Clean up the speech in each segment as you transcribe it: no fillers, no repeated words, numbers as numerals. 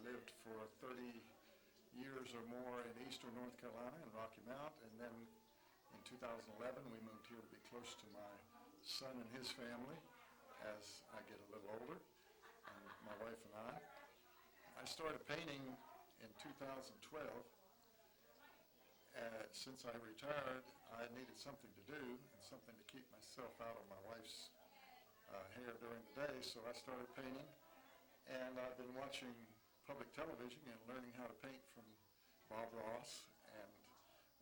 lived for 30 years or more in eastern North Carolina in Rocky Mount, and then in 2011 we moved here to be close to my son and his family as I get a little older, and my wife and I. I started painting in 2012. Since I retired, I needed something to do and something to keep myself out of my wife's hair during the day, so I started painting. And I've been watching public television and learning how to paint from Bob Roth and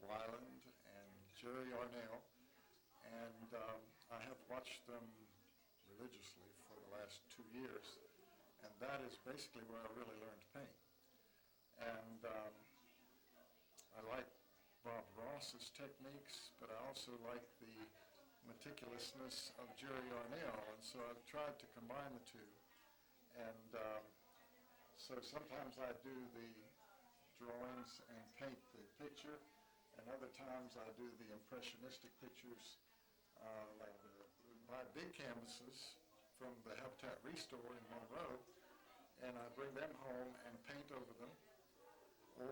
Weiland and Jerry Arnell. And I have watched them religiously for the last 2 years. And that is basically where I really learned to paint. And I like Bob Ross's techniques, but I also like the meticulousness of Jerry Arnell, and so I've tried to combine the two. And so sometimes I do the drawings and paint the picture, and other times I do the impressionistic pictures, like buy big canvases from the Habitat Restore in Monroe, and I bring them home and paint over them.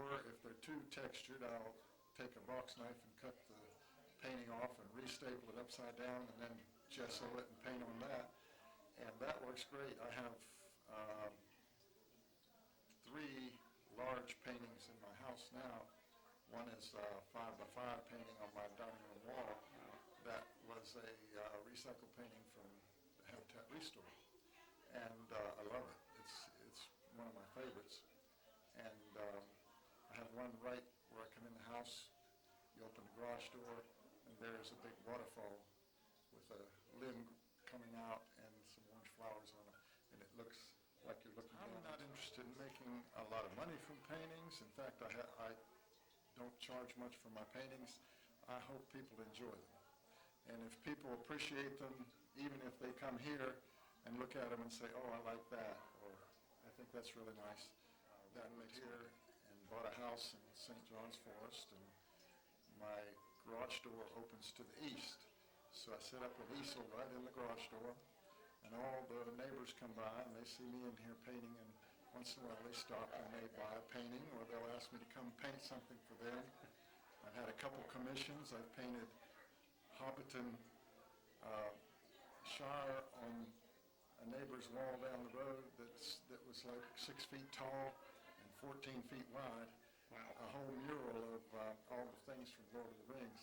Or if they're too textured, I'll take a box knife and cut the painting off and restaple it upside down and then gesso it and paint on that. And that works great. I have 3 large paintings in my house now. One is a 5x5 painting on my dining room wall. That was a recycled painting from the Habitat Restore. And I love it. It's one of my favorites. And I have one right where I come in the house, you open the garage door, and there's a big waterfall with a limb coming out and some orange flowers on it, and it looks like you're looking down. I'm not interested in making a lot of money from paintings. In fact, I don't charge much for my paintings. I hope people enjoy them. And if people appreciate them, even if they come here and look at them and say, oh, I like that, or I think that's really nice. That makes here and bought a house in St. John's Forest, and my garage door opens to the east. So I set up an easel right in the garage door, and all the neighbors come by and they see me in here painting, and once in a while they stop and they buy a painting, or they'll ask me to come paint something for them. I've had a couple commissions. I've painted Hobbiton Shire on a neighbor's wall down the road that was like 6 feet tall and 14 feet wide. Wow. A whole mural of all the things from Lord of the Rings.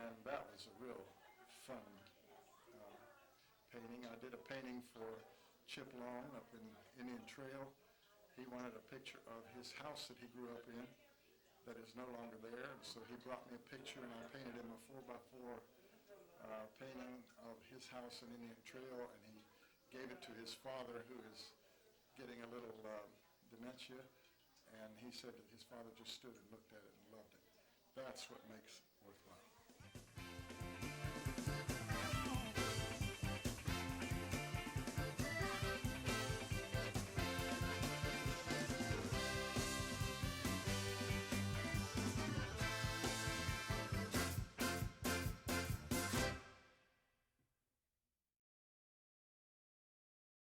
And that was a real fun painting. I did a painting for Chip Long up in Indian Trail. He wanted a picture of his house that he grew up in that is no longer there. And so he brought me a picture, and I painted him a 4x4 painting of his house in Indian Trail, and he gave it to his father, who is getting a little dementia, and he said that his father just stood and looked at it and loved it. That's what makes it worthwhile.